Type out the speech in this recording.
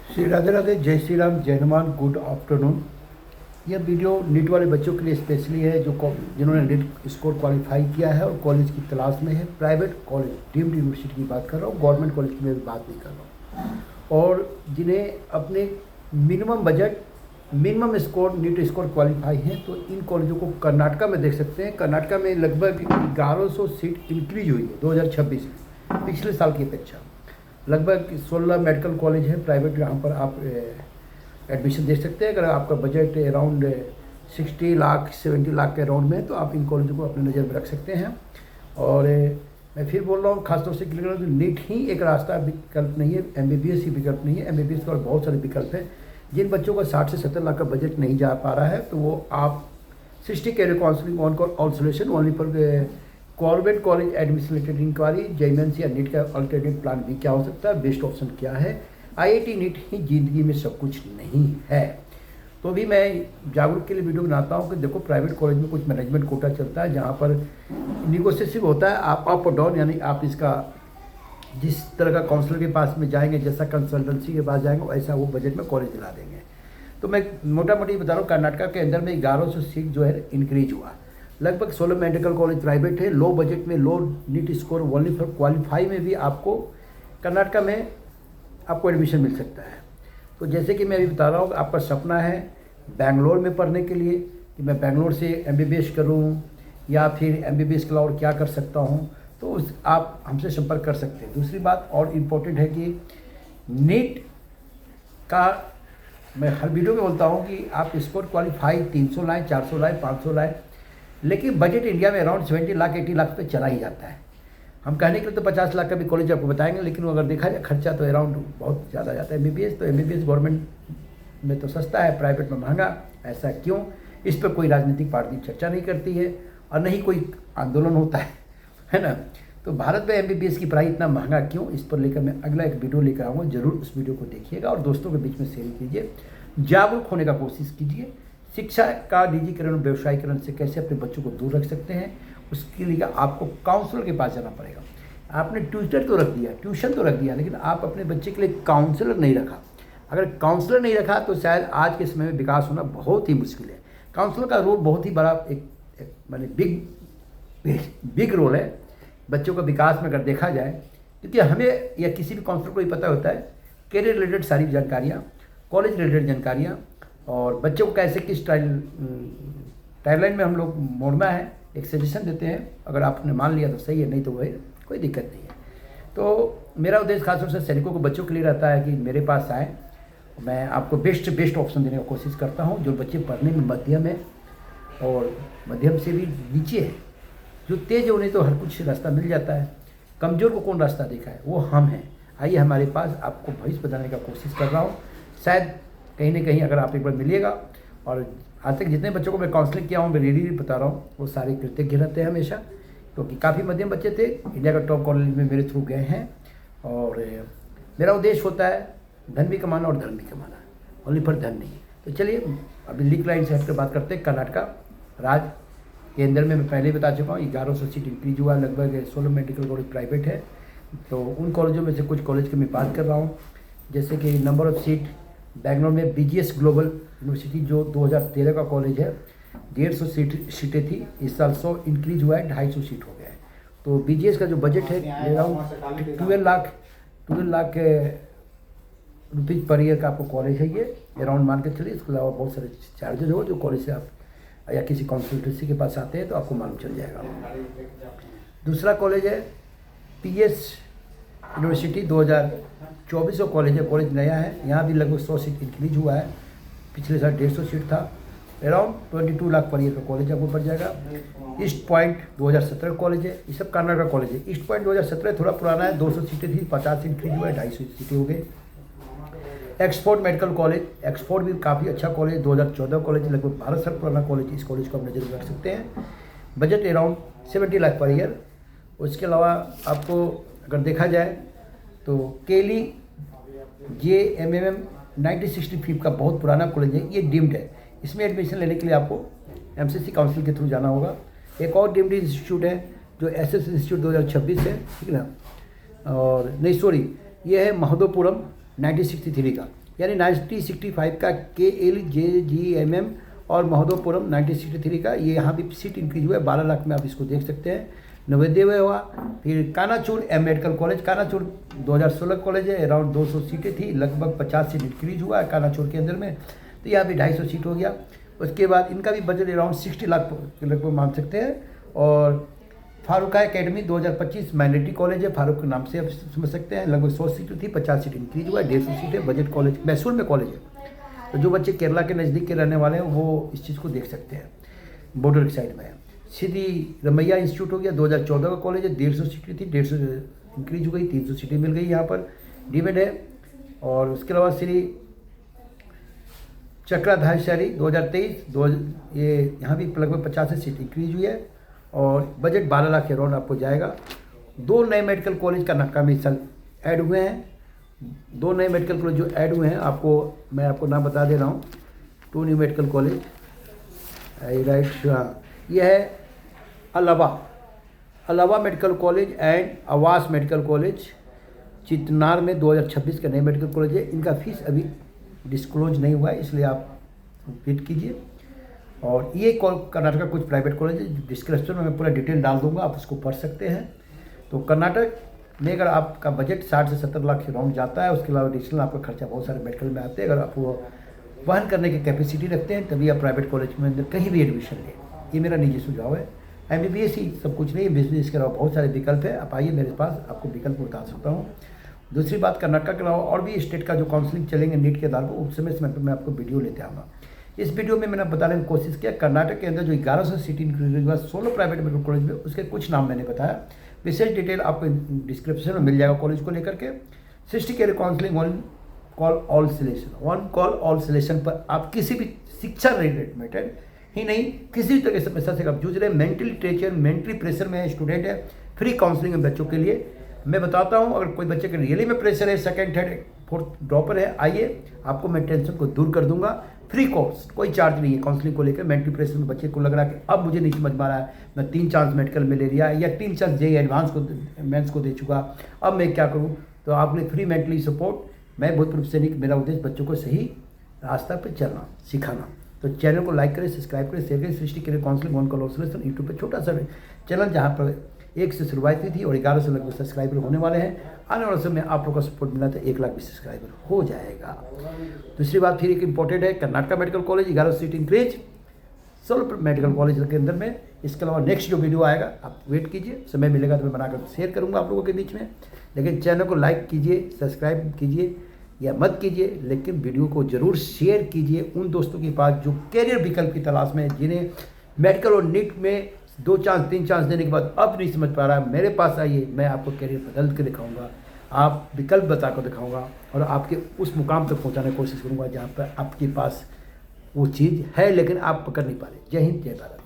श्री राधे राधे, जय श्री राम, जय Hanuman, good afternoon. यह वीडियो नीट वाले बच्चों के लिए स्पेशली है जो जिन्होंने नीट स्कोर क्वालिफाई किया है और कॉलेज की तलाश में है। प्राइवेट कॉलेज, डीम्ड यूनिवर्सिटी की बात कर रहा हूँ, गवर्नमेंट कॉलेज की मैं भी बात नहीं कर रहा हूँ। और जिन्हें अपने minimum budget, minimum score, NEET score qualify हैं, तो इन कॉलेजों को कर्नाटका में देख सकते हैं। कर्नाटका में लगभग 1100 सीट इंक्रीज हुई है 2026 में, पिछले साल की अपेक्षा। लगभग 16 मेडिकल कॉलेज हैं प्राइवेट, जहाँ पर आप एडमिशन दे सकते हैं। अगर आपका बजट अराउंड 60 लाख 70 लाख के अराउंड में है तो आप इन कॉलेजों को अपनी नज़र में रख सकते हैं। और मैं फिर बोल रहा हूँ, खासतौर से क्लियर करूँ, नीट ही एक रास्ता विकल्प नहीं है, MBBS ही विकल्प नहीं है। MBBS का और बहुत सारे विकल्प हैं। जिन बच्चों का 60 से 70 लाख का बजट नहीं जा पा रहा है तो वो आप 60 career counselling on all solution only पर government college admission related inquiry, JEE या नीट का अल्टरनेटिव प्लान भी क्या हो सकता है, बेस्ट ऑप्शन क्या है। IIT नीट ही ज़िंदगी में सब कुछ नहीं है। तो भी मैं जागरूक के लिए वीडियो बनाता हूँ कि देखो, प्राइवेट कॉलेज में कुछ मैनेजमेंट कोटा चलता है जहाँ पर निगोशिएशन होता है, आप अप और डाउन, यानी आप इसका जिस तरह का काउंसलर के पास में जाएंगे, जैसा कंसल्टेंसी के पास जाएंगे, वैसा वो बजट में कॉलेज दिला देंगे। तो मैं मोटा मोटी बता रहा हूँ, कर्नाटका के अंदर में 1100 सीट जो है इंक्रीज हुआ। लगभग 16 मेडिकल कॉलेज प्राइवेट है। लो बजट में, low NEET score only for qualify में भी आपको कर्नाटका में आपको एडमिशन मिल सकता है। तो जैसे कि मैं अभी बता रहा हूँ, आपका सपना है बेंगलोर में पढ़ने के लिए कि मैं बेंगलोर से MBBS करूँ या फिर MBBS के अलावा और क्या कर सकता हूँ, तो आप हमसे संपर्क कर सकते हैं। दूसरी बात और इम्पोर्टेंट है कि नीट का मैं हर वीडियो में बोलता हूँ कि आप स्कोर क्वालिफाई 300 लाएँ, 400 लाएँ, 500 लाएँ, लेकिन बजट इंडिया में अराउंड 70 लाख 80 लाख पे चला ही जाता है। हम कहने के लिए तो 50 लाख का भी कॉलेज आपको बताएंगे, लेकिन अगर देखा जाए खर्चा तो अराउंड बहुत ज़्यादा जाता है। MBBS तो MBBS गवर्नमेंट में तो सस्ता है, प्राइवेट में महंगा। ऐसा क्यों? इस पर कोई राजनीतिक पार्टी चर्चा नहीं करती है और नहीं कोई आंदोलन होता है ना। तो भारत में MBBS की पढ़ाई इतना महंगा क्यों, इस पर लेकर मैं अगला एक वीडियो लेकर आऊँगा। जरूर उस वीडियो को देखिएगा और दोस्तों के बीच में शेयर कीजिए, जागरूक होने का कोशिश कीजिए। शिक्षा का निजीकरण और व्यवसायीकरण से कैसे अपने बच्चों को दूर रख सकते हैं, उसके लिए आपको काउंसलर के पास जाना पड़ेगा। आपने ट्यूटर तो रख दिया, ट्यूशन तो रख दिया, लेकिन आप अपने बच्चे के लिए काउंसलर नहीं रखा। अगर काउंसलर नहीं रखा तो शायद आज के समय में विकास होना बहुत ही मुश्किल है। काउंसलर का रोल बहुत ही बड़ा एक माने बिग रोल है बच्चों का विकास में, अगर देखा जाए। क्योंकि हमें या किसी भी काउंसलर को ही पता होता है कैरियर रिलेटेड सारी जानकारियाँ, कॉलेज रिलेटेड जानकारियाँ, और बच्चों को कैसे किस टाइमलाइन में हम लोग मोड़ना है, एक सजेशन देते हैं। अगर आपने मान लिया तो सही है, नहीं तो वही कोई दिक्कत नहीं है। तो मेरा उद्देश्य खासतौर से सैनिकों को, बच्चों के लिए रहता है कि मेरे पास आए, मैं आपको बेस्ट ऑप्शन देने की कोशिश करता हूँ। जो बच्चे पढ़ने में मध्यम है और मध्यम से भी नीचे है, जो तेज़ है उन्हें तो हर कुछ रास्ता मिल जाता है। कमज़ोर को कौन रास्ता देखा है, वो हम हैं। आइए हमारे पास, आपको भविष्य बताने का कोशिश कर रहा हूँ। शायद कहीं ना कहीं अगर आप एक बार मिलिएगा, और आज तक जितने बच्चों को मैं काउंसलिंग किया हूँ, मैं रेडी बता रहा हूँ, वो सारे कृतज्ञ रहते हैं हमेशा, क्योंकि काफ़ी मध्यम बच्चे थे, इंडिया का टॉप कॉलेज में मेरे थ्रू गए हैं। और मेरा उद्देश्य होता है धन भी कमाना और धर्म भी कमाना, ओनली फॉर धन नहीं। तो चलिए अभी लिंक लाइन से हटकर बात करते हैं। कर्नाटका राज्य के अंदर में मैं पहले ही बता चुका हूँ, 1100 सीट इंक्रीज हुआ। लगभग 16 मेडिकल कॉलेज प्राइवेट है। तो उन कॉलेजों में से कुछ कॉलेज की मैं बात कर रहा हूँ, जैसे कि नंबर ऑफ़ सीट बेंगलोर में BGS ग्लोबल यूनिवर्सिटी, जो 2013 का कॉलेज है, 150 सीटें थी, इस साल 100 इंक्रीज हुआ है, 250 सीट हो गया है। तो BGS का जो बजट है around 12 lakh rupees per year का आपको कॉलेज है ये, अराउंड मान के चलिए। इसके अलावा बहुत सारे चार्जेज हो, जो कॉलेज से आप या किसी कंसल्टेंसी के पास आते हैं तो आपको मालूम चल जाएगा। दूसरा कॉलेज है PS यूनिवर्सिटी, 2024 का कॉलेज है, कॉलेज नया है। यहाँ भी लगभग 100 सीट इंक्रीज हुआ है, पिछले साल 150 सीट था। अराउंड 22 लाख पर ईयर का कॉलेज आपको पड़ जाएगा। ईस्ट पॉइंट 2017 कॉलेज है, ये सब कर्नाटक का कॉलेज है। ईस्ट पॉइंट 2017 थोड़ा पुराना है, 200 सीटें थी, 50 इंक्रीज हुआ है, 250 सीटें हो गई। एक्सफोर्ड मेडिकल कॉलेज, एक्सफोर्ड भी काफ़ी अच्छा कॉलेज, 2014 कॉलेज, लगभग 12 साल पुराना कॉलेज। इस कॉलेज को आप नज़र रख सकते हैं। Budget around 70 lakh per year. उसके अलावा आपको अगर देखा जाए तो केली JMMM 1965 का बहुत पुराना कॉलेज है, ये डीम्ड है। इसमें एडमिशन लेने के लिए आपको MCC काउंसिल के थ्रू जाना होगा। एक और डीम्ड इंस्टीट्यूट है जो SS इंस्टीट्यूट 2026 है, ठीक है ना। और नहीं सॉरी, ये है महोदयपुरम 1963 का, यानी 1965 का KLJGMM और महोदयपुरम 1963 का, ये यहाँ भी सीट इंक्रीज हुआ है 12 लाख में, आप इसको देख सकते हैं। नवोदय हुआ। फिर कानाचूर एम मेडिकल कॉलेज, कानाचूर 2016 कॉलेज है, अराउंड 200 सीटें थी, लगभग 50 सीट इंक्रीज हुआ है कानाचूर के अंदर में, तो यहाँ भी 250 सीट हो गया। उसके बाद इनका भी बजट अराउंड 60 लाख के लगभग मान सकते हैं। और फारूका एकेडमी 2025 माइनॉरिटी कॉलेज है, फारूक के नाम से आप समझ सकते हैं, लगभग 100 सीटें थी, 50 सीट इंक्रीज हुआ है, 150 सीटें बजट कॉलेज, मैसूर में कॉलेज है। तो जो बच्चे केरला के नज़दीक के रहने वाले हैं वो इस चीज़ को देख सकते हैं, बॉर्डर की साइड में है। श्री रमैया इंस्टीट्यूट हो गया, 2014 का कॉलेज है, 150 सीटें थी, 150 इंक्रीज हो गई, 300 सीटें मिल गई यहाँ पर, डीमेड है। और उसके अलावा श्री चक्राधारी 2023 ये यहाँ भी लगभग 50 सीट इंक्रीज हुई है और बजट 12 लाख के अराउंड आपको जाएगा। 2 नए मेडिकल कॉलेज का नक्का में इस साल ऐड हुए हैं, 2 नए मेडिकल कॉलेज जो ऐड हुए हैं आपको मैं आपको नाम बता दे रहा हूँ। 2 न्यू मेडिकल कॉलेज, राइट, यह है अलावा मेडिकल कॉलेज एंड आवास मेडिकल कॉलेज चितनार में 2026 का नया मेडिकल कॉलेज है। इनका फीस अभी डिस्क्लोज नहीं हुआ है, इसलिए आप वेट कीजिए। और ये कर्नाटक का कुछ प्राइवेट कॉलेज है, डिस्क्रिप्शन में मैं पूरा डिटेल डाल दूंगा, आप उसको पढ़ सकते हैं। तो कर्नाटक में अगर आपका बजट 60 से 70 लाख के अराउंड जाता है, उसके अलावा एडिशनल आपका खर्चा बहुत सारे मेडिकल में आते हैं, अगर आप वो वहन करने की कैपेसिटी रखते हैं तभी आप प्राइवेट कॉलेज में अंदर कहीं भी एडमिशन लें। ये मेरा निजी सुझाव है। MBBS ही सब कुछ नहीं है, बिजनेस के अलावा बहुत सारे विकल्प है, आप आइए मेरे पास, आपको विकल्प बता सकता हूँ। दूसरी बात, कर्नाटक के अलावा और भी स्टेट का जो काउंसलिंग चलेंगे नीट के आधार पर, उस समय पर मैं आपको वीडियो लेते आऊँगा। इस वीडियो में मैंने बताने की कोशिश किया कर्नाटक के अंदर जो 1100 सीट इंक्रीज हुआ 16 प्राइवेट मेडिकल कॉलेज में, उसके कुछ नाम मैंने बताया। विशेष डिटेल आपको डिस्क्रिप्शन में मिल जाएगा कॉलेज को लेकर के। 60 career counselling, one call all selection पर आप किसी भी शिक्षा रिलेटेड ही नहीं, किसी भी तरह की समस्या से आप जूझ रहे हैं, मेंटली टेंशन, मेंटली प्रेशर में स्टूडेंट है, फ्री काउंसलिंग है बच्चों के लिए। मैं बताता हूँ, अगर कोई बच्चे के रियली में प्रेशर है, सेकंड थर्ड फोर्थ ड्रॉपर है, आइए आपको मैं टेंशन को दूर कर दूंगा, फ्री कोर्स, कोई चार्ज नहीं है काउंसलिंग को लेकर। मेंटली प्रेशर में बच्चे को लग रहा है कि अब मुझे नहीं समझ में आ रहा है, मैं 3 चांस मेडिकल में ले लिया या 3 चांस जेईई एडवांस को मेंस को दे चुका, अब मैं क्या करूँ, तो आपने फ्री मेंटली सपोर्ट। मैं भूतपूर्व सैनिक, मेरा उद्देश्य बच्चों को सही रास्ता पर चलना सिखाना। तो चैनल को लाइक करें, सब्सक्राइब करें, शेयर करें। 60 career counselling one call solution YouTube पर छोटा सा चैनल जहाँ पर 1 से शुरुआत हुई थी और 11 से लगभग सब्सक्राइबर होने वाले हैं। आने वाले समय में आप लोगों का सपोर्ट मिला तो 1 लाख भी सब्सक्राइबर हो जाएगा। दूसरी बात फिर एक इंपॉर्टेंट है, Karnataka medical college 11 seat increase 16 medical college के अंदर में। इसके अलावा नेक्स्ट जो वीडियो आएगा आप वेट कीजिए, समय मिलेगा तो मैं बनाकर शेयर करूँगा आप लोगों के बीच में। लेकिन चैनल को लाइक कीजिए, सब्सक्राइब कीजिए या मत कीजिए, लेकिन वीडियो को जरूर शेयर कीजिए उन दोस्तों के पास जो कैरियर विकल्प की तलाश में, जिन्हें मेडिकल और नीट में 2 चांस 3 चांस देने के बाद अब नहीं समझ पा रहा है। मेरे पास आइए, मैं आपको कैरियर बदल के दिखाऊंगा, आप विकल्प बता कर दिखाऊंगा और आपके उस मुकाम तक पहुंचाने की कोशिश करूंगा जहां पर आपके पास वो चीज़ है लेकिन आप पकड़ नहीं पा रहे। जय हिंद, जय भारत।